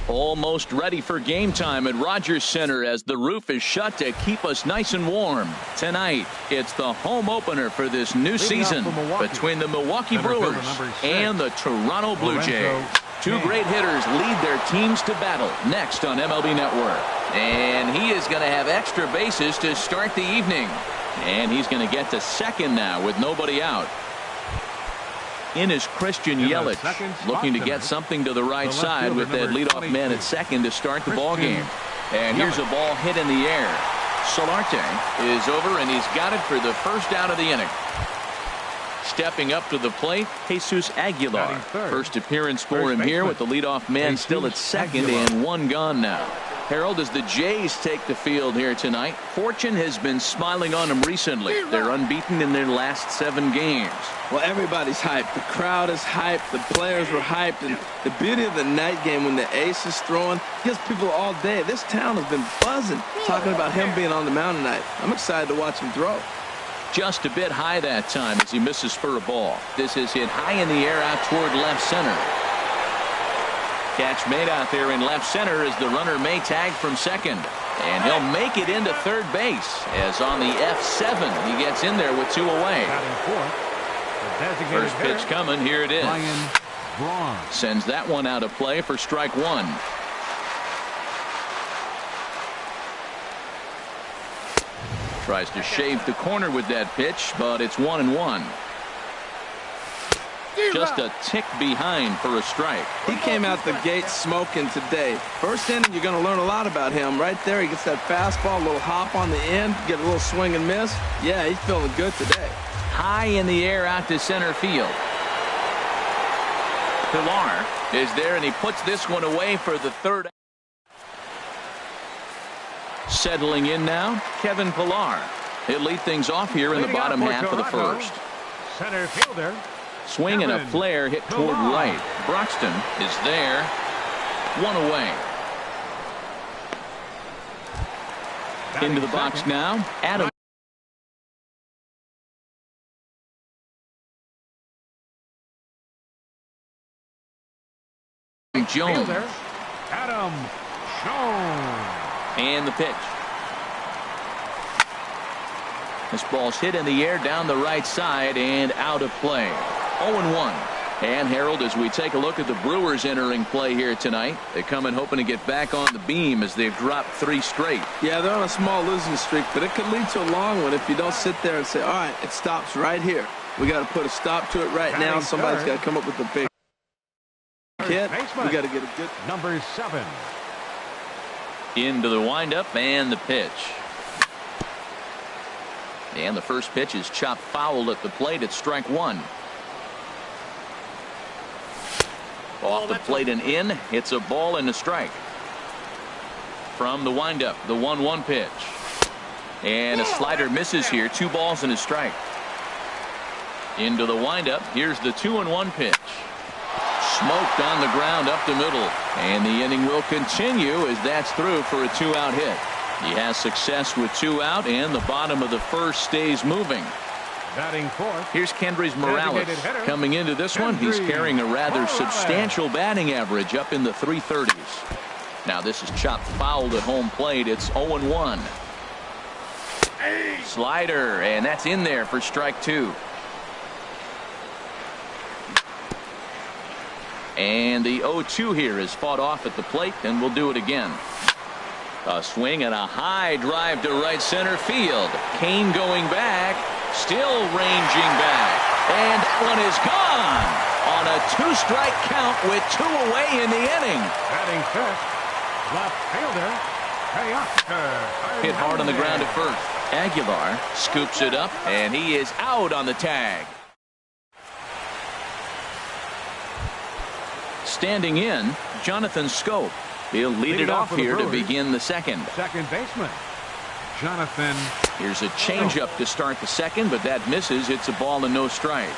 Almost ready for game time at Rogers Center as the roof is shut to keep us nice and warm. Tonight, it's the home opener for this new season between the Milwaukee Brewers and the Toronto Blue Jays. Two great hitters lead their teams to battle next on MLB Network. And he is going to have extra bases to start the evening. And he's going to get to second now with nobody out. In is Christian Yelich, looking to get something to the right side with that leadoff man at second to start the ball game. And here's a ball hit in the air. Solarte is over, and he's got it for the first out of the inning. Stepping up to the plate, Jesus Aguilar. First appearance for him here with the leadoff man still at second and one gone now. Harold, as the Jays take the field here tonight, fortune has been smiling on them recently. They're unbeaten in their last 7 games. Well, everybody's hyped. The crowd is hyped. The players were hyped. And the beauty of the night game when the ace is throwing gets people all day. This town has been buzzing talking about him being on the mound tonight. I'm excited to watch him throw. Just a bit high that time as he misses for a ball. This is hit high in the air out toward left center. Catch made out there in left center as the runner may tag from second. And he'll make it into third base as on the F7 he gets in there with 2 away. First pitch coming. Here it is. Sends that one out of play for strike 1. Tries to shave the corner with that pitch, but it's 1-1. Just a tick behind for a strike. He came out the gate smoking today. First inning, you're going to learn a lot about him. Right there, he gets that fastball, a little hop on the end, get a little swing and miss. Yeah, he's feeling good today. High in the air out to center field. Pilar is there, and he puts this one away for the third. Settling in now, Kevin Pilar. He'll lead things off here in the bottom half of the first. Center fielder. Swing and a flare hit toward right. Broxton is there. 1 away. Into the box now. Adam Jones. Adam Jones. And the pitch. This ball's hit in the air down the right side and out of play. 0-1. And Harold, as we take a look at the Brewers entering play here tonight, they come in hoping to get back on the beam as they've dropped 3 straight. Yeah, they're on a small losing streak, but it could lead to a long one if you don't sit there and say, all right, it stops right here. We got to put a stop to it right now. Somebody's got to come up with a big hit. We got to get a good number 7. Into the windup and the pitch. And the first pitch is chopped foul at the plate at strike 1. Off the plate and in. It's a ball and a strike. From the windup, the 1-1 pitch. And a slider misses here. 2 balls and a strike. Into the windup. Here's the 2-1 pitch. Smoked on the ground up the middle. And the inning will continue as that's through for a 2-out hit. He has success with 2 out, and the bottom of the first stays moving. Batting fourth. Here's Kendrys Morales. Coming into this one, he's carrying a rather substantial batting average up in the 330s. Now this is chopped foul at home plate. It's 0-1. Slider, and that's in there for strike 2. And the 0-2 here is fought off at the plate, and we'll do it again. A swing and a high drive to right center field. Kane going back, still ranging back, and that one is gone on a 2-strike count with 2 away in the inning. Batting fifth, left fielder Teoscar. Hit hard on the ground at first. Aguilar scoops it up, and he is out on the tag. Standing in, Jonathan Schoop. He'll lead it off here to begin the second. Second baseman, Jonathan. Here's a changeup to start the second, but that misses. It's a ball and no strikes.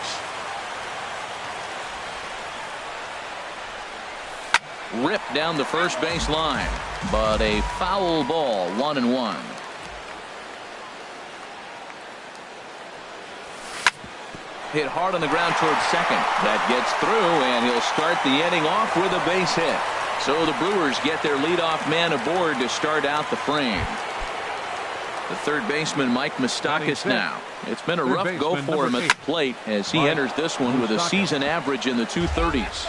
Ripped down the first base line, but a foul ball. 1-1. Hit hard on the ground towards second. That gets through, and he'll start the inning off with a base hit. So the Brewers get their leadoff man aboard to start out the frame. The third baseman, Mike Moustakas, now. It's been a rough go for him at the plate as he enters this one with a season average in the 230s.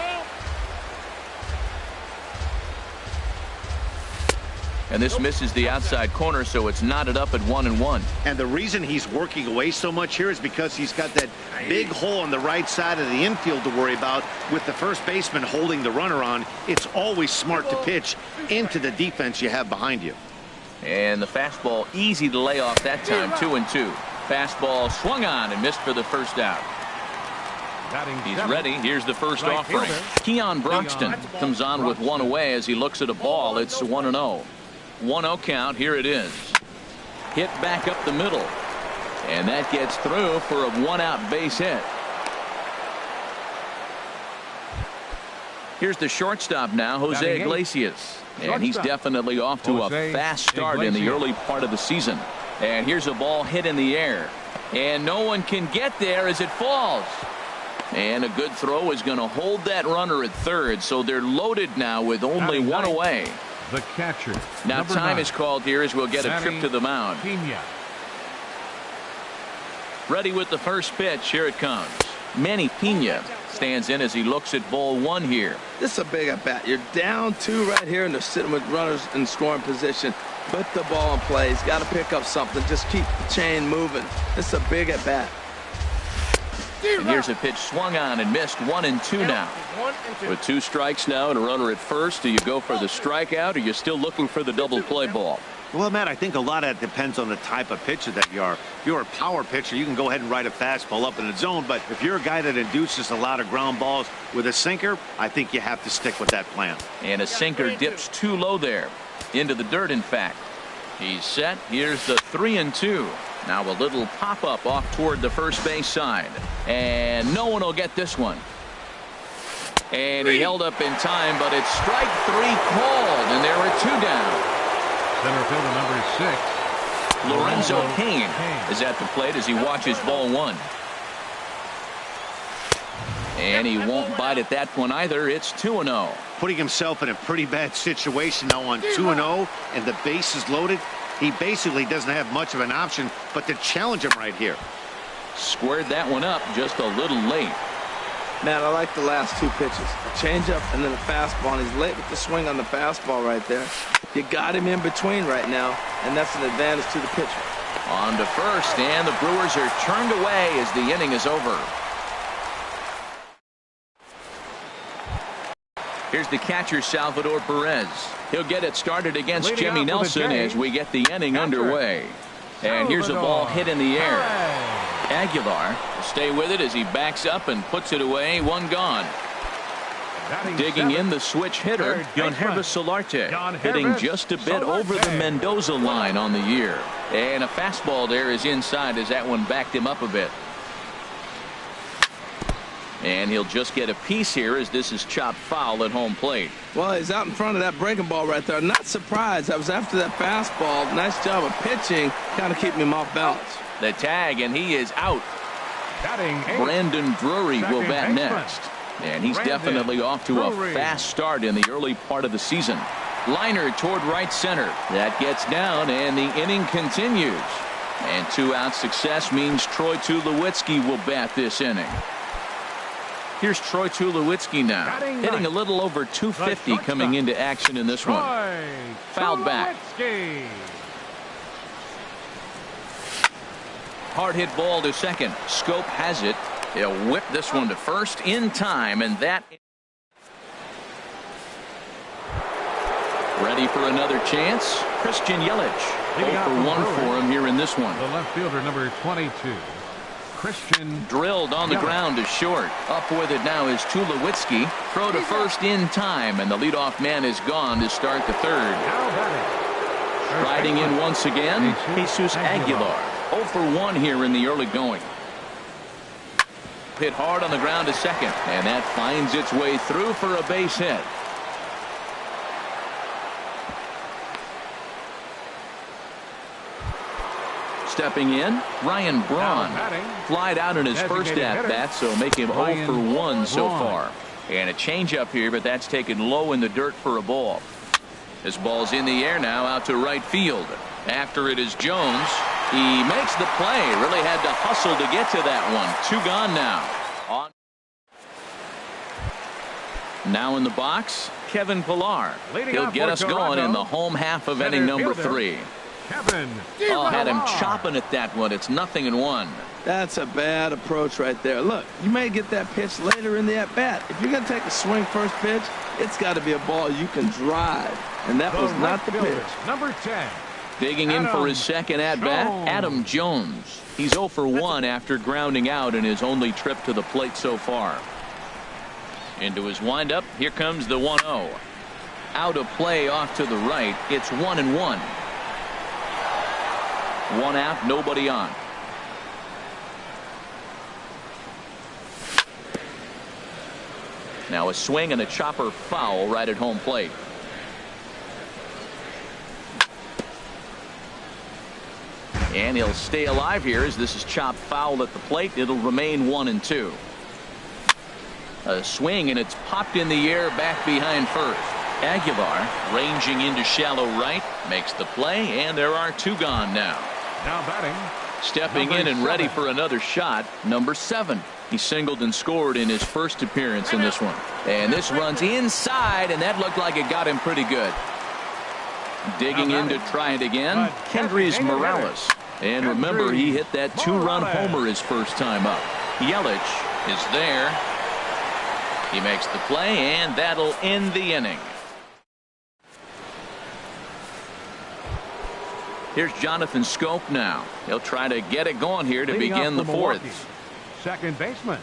And this misses the outside corner, so it's knotted up at 1-1. And the reason he's working away so much here is because he's got that big hole on the right side of the infield to worry about. With the first baseman holding the runner on, it's always smart to pitch into the defense you have behind you. And the fastball easy to lay off that time, 2-2. Fastball swung on and missed for the first out. He's ready. Here's the first offering. Keon Broxton comes on with one away as he looks at a ball. It's 1-0. 1-0 count. Here it is. Hit back up the middle. And that gets through for a one-out base hit. Here's the shortstop now, Jose Iglesias. And he's definitely off to a fast start in the early part of the season. And here's a ball hit in the air. And no one can get there as it falls. And a good throw is going to hold that runner at third. So they're loaded now with only one away. The catcher. Now time is called here as we'll get a trip to the mound. Ready with the first pitch. Here it comes. Manny Pena stands in as he looks at ball one here. This is a big at bat. You're down 2 right here and they're sitting with runners in scoring position. Put the ball in play. He's got to pick up something. Just keep the chain moving. This is a big at bat. And here's a pitch swung on and missed. 1-2 now. With 2 strikes now and a runner at first, do you go for the strikeout or are you still looking for the double play ball? Well, Matt, I think a lot of that depends on the type of pitcher that you are. If you're a power pitcher, you can go ahead and ride a fastball up in the zone. But if you're a guy that induces a lot of ground balls with a sinker, I think you have to stick with that plan. And a sinker dips too low there. Into the dirt, in fact. He's set. Here's the 3-2. Now a little pop-up off toward the first base side. And no one will get this one. And he held up in time, but it's strike 3 called, and there are 2 down. Center fielder number 6. Lorenzo Cain is at the plate as he watches ball 1. And he won't bite at that one either. It's 2-0. Putting himself in a pretty bad situation now on 2-0 and the base is loaded. He basically doesn't have much of an option but to challenge him right here. Squared that one up just a little late. Man, I like the last 2 pitches. A changeup and then a fastball. And he's late with the swing on the fastball right there. You got him in between right now, and that's an advantage to the pitcher. On to first, and the Brewers are turned away as the inning is over. Here's the catcher, Salvador Perez. He'll get it started against Jimmy Nelson as we get the inning underway. And here's a ball hit in the air. Aguilar will stay with it as he backs up and puts it away. 1 gone. Digging in the switch hitter, Yangervis Solarte, hitting just a bit over the Mendoza line on the year. And a fastball there is inside as that one backed him up a bit. And he'll just get a piece here as this is chopped foul at home plate. Well, he's out in front of that breaking ball right there. Not surprised. I was after that fastball. Nice job of pitching, kind of keeping him off balance. The tag, and he is out. Batting 8. Brandon Drury will bat Second next. And he's definitely off to a fast start in the early part of the season. Liner toward right center. That gets down, and the inning continues. And 2-out success means Troy Tulowitzki will bat this inning. Here's Troy Tulowitzki now, hitting a little over 250 coming into action in this one. Fouled back. Hard hit ball to second. Scope has it. He'll whip this one to first in time, and that ready for another chance. Christian Yelich 0 for 1 for him here in this one. The left fielder number 22. Christian drilled on the ground to short. Up with it now is Tulowitzki. Throw to first in time, and the leadoff man is gone to start the third. Riding in once again, Jesus Aguilar. 0 for 1 here in the early going. Hit hard on the ground to second, and that finds its way through for a base hit. Stepping in, Ryan Braun. Flied out in his first at-bat, so make him 0 for 1 so far. And a changeup here, but that's taken low in the dirt for a ball. This ball's in the air now out to right field. After it is Jones. He makes the play. Really had to hustle to get to that one. 2 gone now. Now in the box, Kevin Pillar. He'll get us going in the home half of inning number 3. Kevin. Oh, had him chopping at that one. It's 0-1. That's a bad approach right there. Look, you may get that pitch later in the at-bat. If you're going to take a swing first pitch, it's got to be a ball you can drive. And that was not the pitch. Number 10. Digging in for his second at-bat, Adam Jones. He's 0 for 1 after grounding out in his only trip to the plate so far. Into his windup, here comes the 1-0. Out of play off to the right. It's 1-1. 1 out, nobody on. Now a swing and a chopper foul right at home plate. And he'll stay alive here as this is chopped foul at the plate. It'll remain 1-2. A swing and it's popped in the air back behind first. Aguilar ranging into shallow right makes the play, and there are 2 gone now. Now batting. Stepping in and ready for another shot, number 7. He singled and scored in his first appearance in this one. And this runs inside, and that looked like it got him pretty good. Digging in to try it again, Kendrys Morales. And remember, he hit that 2-run homer his first time up. Yelich is there. He makes the play, and that'll end the inning. Here's Jonathan Schoop now. He'll try to get it going here to begin the 4th. Second baseman,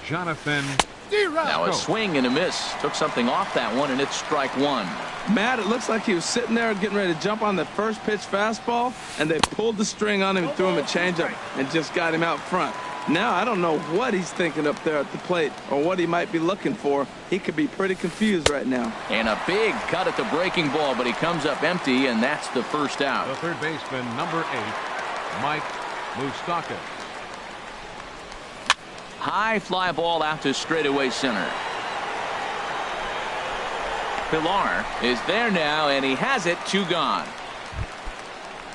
Jonathan. Now a swing and a miss. Took something off that one, and it's strike 1. Matt, it looks like he was sitting there getting ready to jump on the first pitch fastball, and they pulled the string on him and threw him a changeup and just got him out front. Now I don't know what he's thinking up there at the plate or what he might be looking for. He could be pretty confused right now. And a big cut at the breaking ball, but he comes up empty, and that's the first out. The third baseman, number 8, Mike Moustakas. High fly ball out to straightaway center. Pillar is there now, and he has it. 2 gone.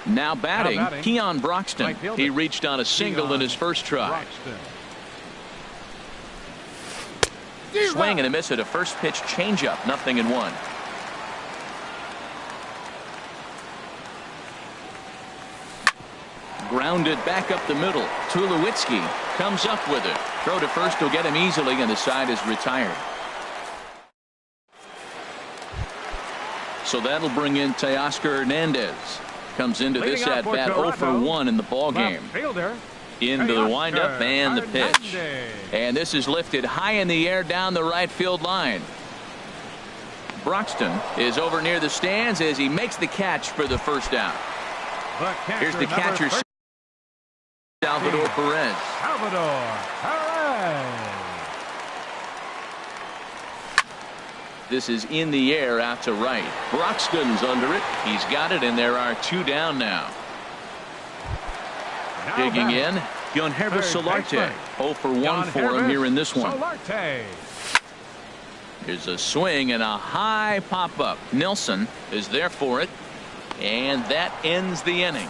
Now batting, Keon Broxton. He reached on a single in his first try. Swing and a miss at a first pitch changeup. 0-1. Grounded back up the middle. Tulowitzki comes up with it. Throw to first will get him easily, and the side is retired. So that'll bring in Teoscar Hernandez. Comes into this at bat 0 for 1 in the ball game. Into the windup and the pitch. And this is lifted high in the air down the right field line. Broxton is over near the stands as he makes the catch for the first out. Here's the catcher, Salvador Perez. This is in the air out to right. Broxton's under it. He's got it, and there are 2 down now. Digging in, Guilherme Solarte. 0 for 1 for him here in this one. Here's a swing and a high pop-up. Nelson is there for it, and that ends the inning.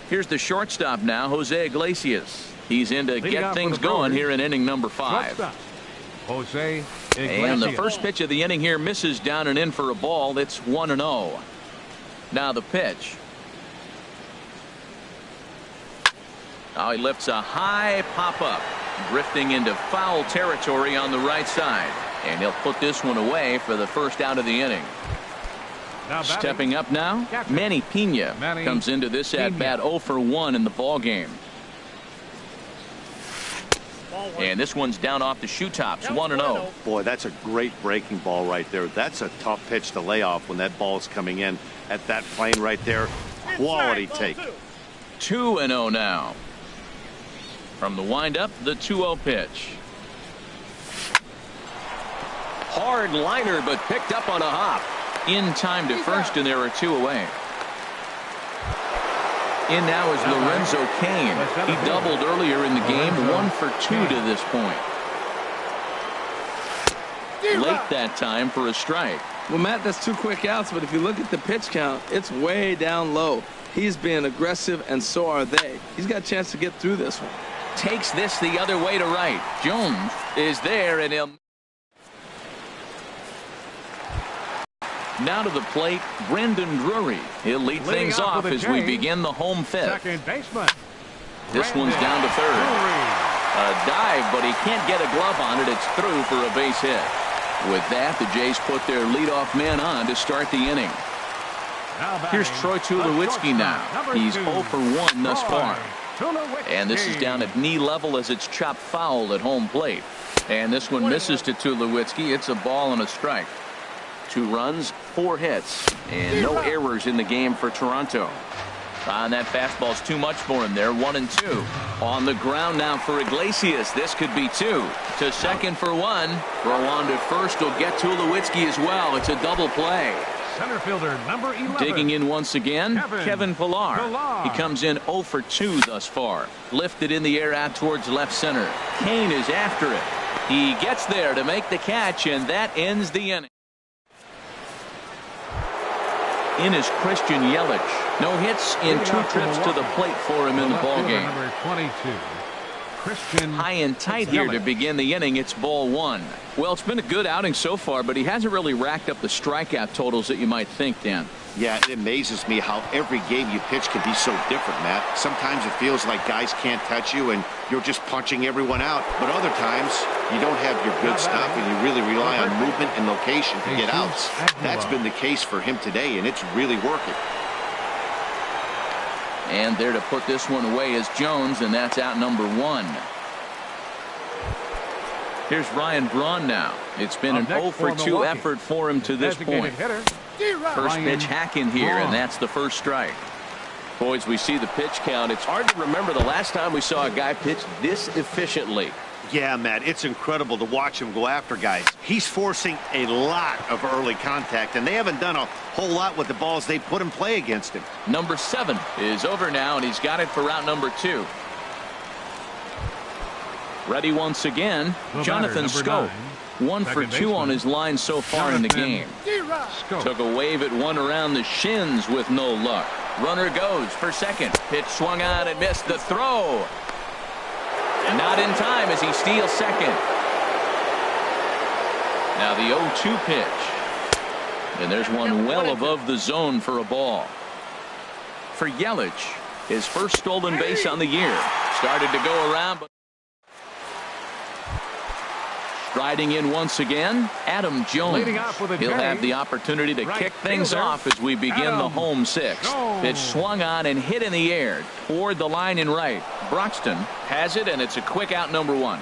Here's the shortstop now, Jose Iglesias. He's in to get things going here in inning number 5. Jose Iglesias. And the first pitch of the inning here misses down and in for a ball. It's 1-0. Now the pitch. Now he lifts a high pop-up, drifting into foul territory on the right side. And he'll put this one away for the first out of the inning. Stepping up now, Manny Pena comes into this at bat 0 for 1 in the ball game. And this one's down off the shoe tops. 1-0. Boy, that's a great breaking ball right there. That's a tough pitch to lay off when that ball's coming in at that plane right there. Quality take. 2-0 now. From the windup, the 2-0 pitch. Hard liner, but picked up on a hop. In time to first, and there are 2 away. In now is Lorenzo Cain. He doubled earlier in the game, 1 for 2 to this point. Late that time for a strike. Well, Matt, that's 2 quick outs, but if you look at the pitch count, it's way down low. He's being aggressive, and so are they. He's got a chance to get through this one. Takes this the other way to right. Jones is there, and he'll... Now to the plate, Brendan Drury. He'll lead things off as we begin the home fifth. Second baseman. This one's down to third. A dive, but he can't get a glove on it. It's through for a base hit. With that, the Jays put their leadoff man on to start the inning. Here's Troy Tulowitzki now. He's 0 for 1 thus far. And this is down at knee level as it's chopped foul at home plate. And this one misses to Tulowitzki. It's a ball and a strike. 2 runs, 4 hits, and no errors in the game for Toronto. And that fastball's too much for him there. 1-2. On the ground now for Iglesias. This could be 2. To second for 1. Throw on to first will get Tulowitzki as well. It's a double play. Center fielder number 11. Digging in once again, Kevin Pillar. He comes in 0 for 2 thus far. Lifted in the air out towards left center. Cain is after it. He gets there to make the catch, and that ends the inning. In is Christian Yelich. No hits in 2 trips to the plate for him in the ballgame. Number 22. Christian High and tight here to begin the inning. It's ball 1. Well, it's been a good outing so far, but he hasn't really racked up the strikeout totals that you might think, Dan. Yeah, it amazes me how every game you pitch can be so different, Matt. Sometimes it feels like guys can't touch you and you're just punching everyone out. But other times you don't have your good stuff and you really rely on movement and location to get outs. That's been the case for him today, and it's really working. And there to put this one away is Jones, and that's out number 1. Here's Ryan Braun now. It's been an 0 for 2 effort for him to this point. First pitch hack in here, and that's the first strike. Boys, we see the pitch count. It's hard to remember the last time we saw a guy pitch this efficiently. Yeah, Matt, it's incredible to watch him go after guys. He's forcing a lot of early contact, and they haven't done a whole lot with the balls they put in play against him. Number 7 is over now, and he's got it for route number 2. Ready once again, Jonathan Schoop. 1 for 2 on his line so far in the game. Took a wave at one around the shins with no luck. Runner goes for second. Pitch swung on and missed the throw. And not in time as he steals second. Now the 0-2 pitch. And there's one well above the zone for a ball. For Yelich, his first stolen base on the year. Started to go around, but striding in once again, Adam Jones. He'll have the opportunity to kick things off as we begin the home 6th. Pitch swung on and hit in the air toward the line in right. Broxton has it, and it's a quick out, number 1.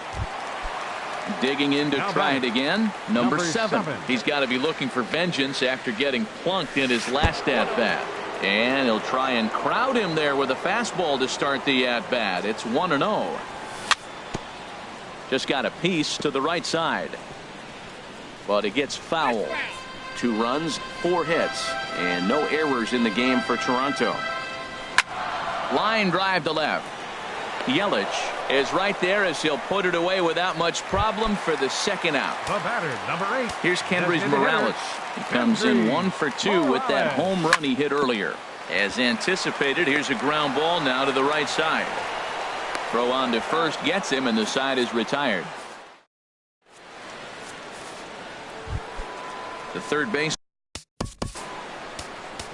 Digging in to try it again, number 7. He's got to be looking for vengeance after getting plunked in his last at-bat. And he'll try and crowd him there with a fastball to start the at-bat. It's 1-0. Just got a piece to the right side. But it gets foul. 2 runs, 4 hits, and no errors in the game for Toronto. Line drive to left. Yelich is right there as he'll put it away without much problem for the second out. The batter, number 8. Here's Kendrys Morales. He comes in 1 for 2 with that home run he hit earlier. As anticipated, here's a ground ball now to the right side. Throw on to first gets him, and the side is retired. The third base.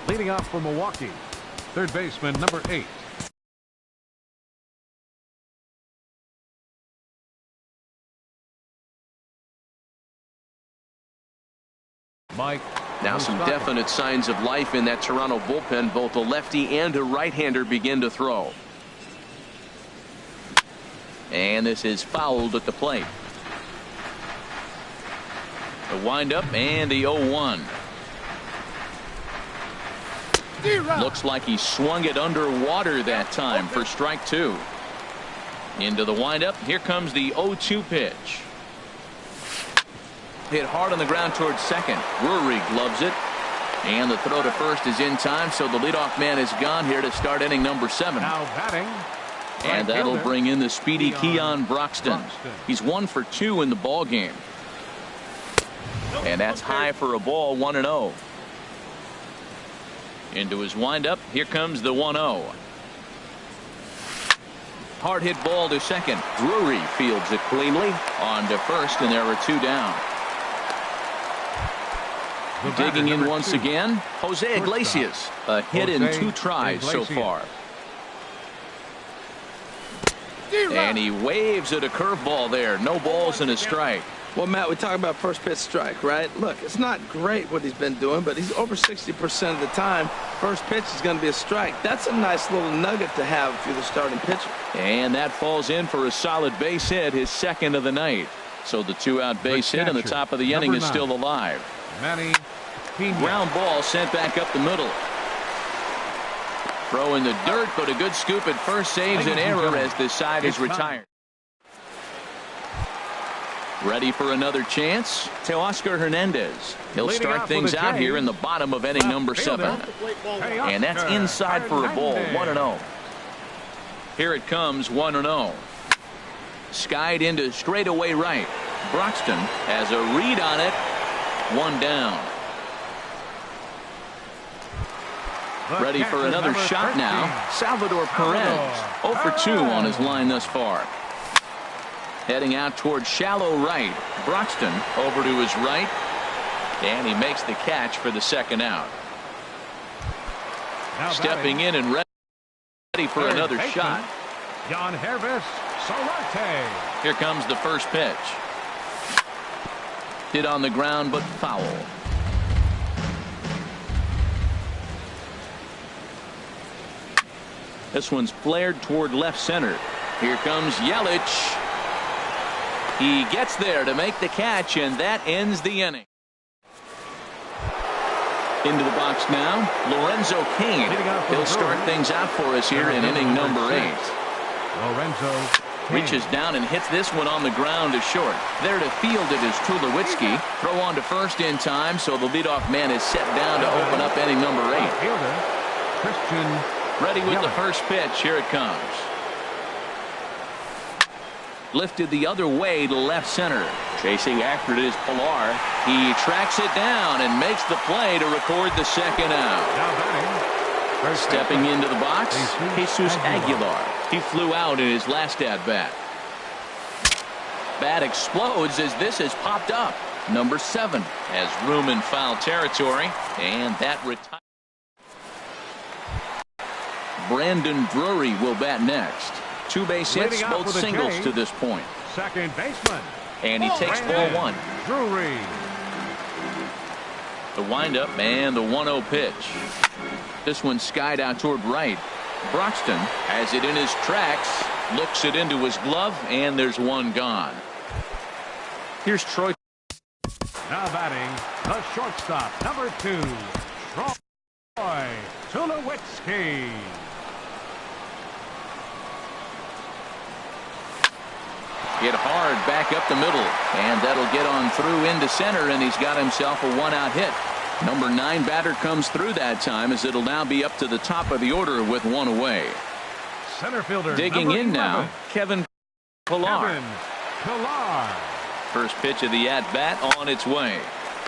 Leading off for Milwaukee, third baseman number 8. Mike. Now some definite signs of life in that Toronto bullpen. Both a lefty and a right-hander begin to throw. And this is fouled at the plate. The windup and the 0-1. Looks like he swung it underwater that time for strike 2. Into the windup. Here comes the 0-2 pitch. Hit hard on the ground towards second. Drury gloves it. And the throw to first is in time, so the leadoff man is gone here to start inning number 7. Now batting. And that'll bring in the speedy Keon Broxton. He's 1 for 2 in the ball game. And that's high for a ball, 1-0. Into his windup, here comes the 1-0. Hard hit ball to second. Drury fields it cleanly. On to first, and there are 2 down. Digging in once again, Jose Iglesias. A hit in 2 tries so far. And he waves at a curveball there. No balls and a strike. Well, Matt, we talk about first pitch strike, right? Look, it's not great what he's been doing, but he's over 60% of the time. First pitch is going to be a strike. That's a nice little nugget to have if you're the starting pitcher. And that falls in for a solid base hit, his second of the night. So the 2-out base hit in the top of the inning is still alive. Manny Ground ball sent back up the middle. Throw in the dirt, but a good scoop at first saves an error as this side is retired. Ready for another chance? Teoscar Hernandez. He'll start things out here in the bottom of inning number 7. And that's inside for a ball, 1-0. Here it comes, 1-0. Skied into straightaway right. Broxton has a read on it. 1 down. Ready for another shot now. Salvador Perez, 0 for 2 on his line thus far. Heading out towards shallow right. Broxton over to his right. And he makes the catch for the second out. Stepping in and ready for another shot. Yangervis Solarte. Here comes the first pitch. Hit on the ground, but foul. This one's flared toward left center. Here comes Yelich. He gets there to make the catch, and that ends the inning. Into the box now, Lorenzo Cain. He'll start things out for us here in inning number 8. Lorenzo Cain reaches down and hits this one on the ground to short. There to field it is Tulowitzki. Throw on to first in time, so the leadoff man is set down to open up inning number 8. Christian ready with the first pitch. Here it comes. Lifted the other way to left center. Chasing after it is Pilar. He tracks it down and makes the play to record the second out. Stepping into the box, Jesus Aguilar. He flew out in his last at-bat. Bat explodes as this has popped up. Number 7 has room in foul territory, and that retires. Brandon Drury will bat next. 2 base hits, both singles to this point. Second baseman. And he takes ball 1. Drury. The windup and the 1-0 pitch. This one skied out toward right. Broxton has it in his tracks, looks it into his glove, and there's one gone. Here's Troy. Now batting, the shortstop, number 2, Troy Tulowitzki. Hit hard back up the middle, and that'll get on through into center, and he's got himself a 1-out hit. Number 9 batter comes through that time, as it'll now be up to the top of the order with 1 away. Center fielder digging in now, Kevin Pilar. First pitch of the at-bat on its way.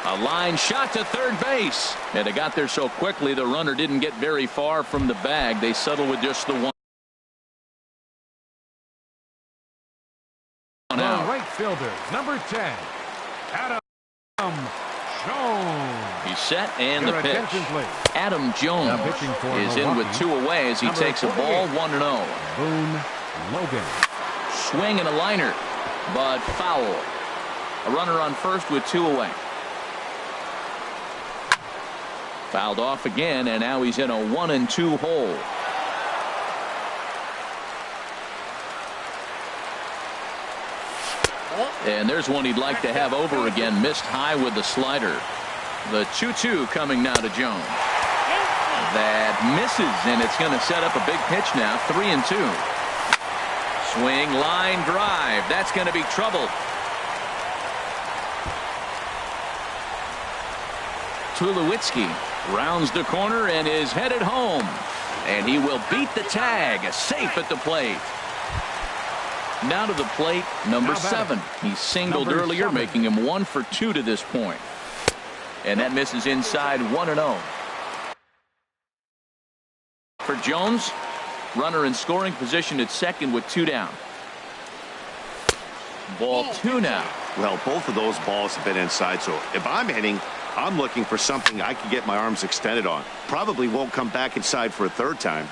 A line shot to third base, and it got there so quickly the runner didn't get very far from the bag. They settle with just the 1. The right fielder, number 10, Adam Jones. He's set, and the pitch. Adam Jones is in with 2 away as he takes a ball, 1-0. Boone Logan. Swing and a liner, but foul. A runner on first with 2 away. Fouled off again, and now he's in a 1-2 hole. And there's one he'd like to have over again. Missed high with the slider. The 2-2 coming now to Jones. That misses, and it's going to set up a big pitch now. 3-2. Swing, line drive. That's going to be trouble. Tulowitzki Rounds the corner and is headed home. And he will beat the tag. Safe at the plate. Now to the plate, number 7. He singled earlier, making him 1 for 2 to this point. And that misses inside 1-0. For Jones, runner in scoring position at second with 2 down. Ball 2 now. Well, both of those balls have been inside, so if I'm hitting, I'm looking for something I can get my arms extended on. Probably won't come back inside for a third time.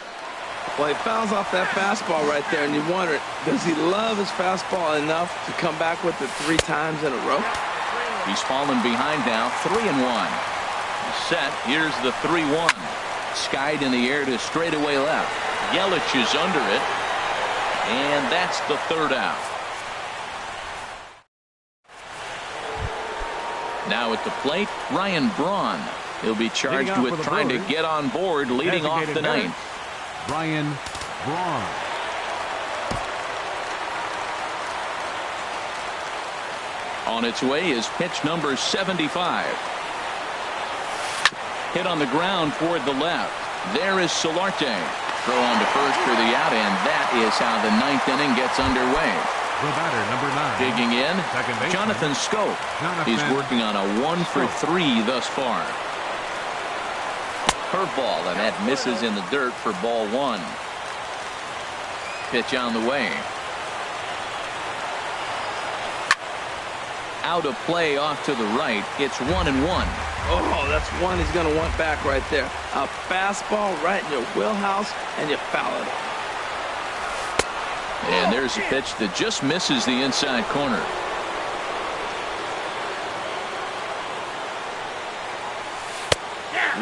Well, he fouls off that fastball right there, and you wonder, does he love his fastball enough to come back with it 3 times in a row? He's fallen behind now, 3-1. He's set. Here's the 3-1. Skied in the air to straightaway left. Yelich is under it, and that's the 3rd out. Now at the plate, Ryan Braun. He'll be charged with trying to get on board, leading off the 9th. Ryan Braun. On its way is pitch number 75. Hit on the ground toward the left. There is Solarte. Throw on to first for the out, and that is how the 9th inning gets underway. The batter, number 9. Digging in, Jonathan Schoop. He's working on a 1 for 3 thus far. Curveball, and that misses in the dirt for ball 1. Pitch on the way. Out of play off to the right. It's 1-1. Oh, that's one he's going to want back right there. A fastball right in your wheelhouse, and you foul it. And there's a pitch that just misses the inside corner.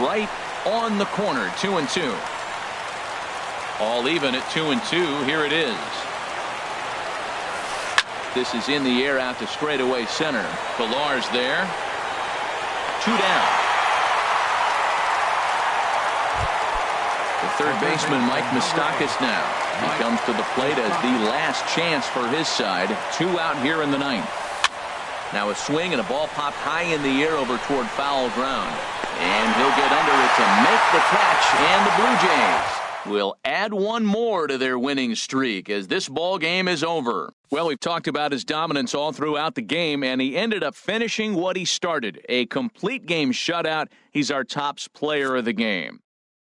Right on the corner, 2-2. All even at 2-2. Here it is. This is in the air out to straightaway center. Pillar's there. 2 down. The third baseman, Mike Moustakas, now. He comes to the plate as the last chance for his side. 2 out here in the 9th. Now a swing and a ball popped high in the air over toward foul ground. And he'll get under it to make the catch. And the Blue Jays will add 1 more to their winning streak as this ball game is over. Well, we've talked about his dominance all throughout the game, and he ended up finishing what he started. A complete game shutout. He's our tops player of the game.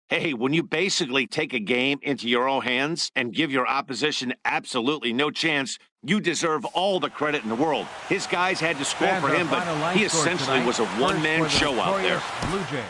Hey, when you basically take a game into your own hands and give your opposition absolutely no chance, you deserve all the credit in the world. His guys had to score for him, but he essentially was a one-man show out there. Blue Jays.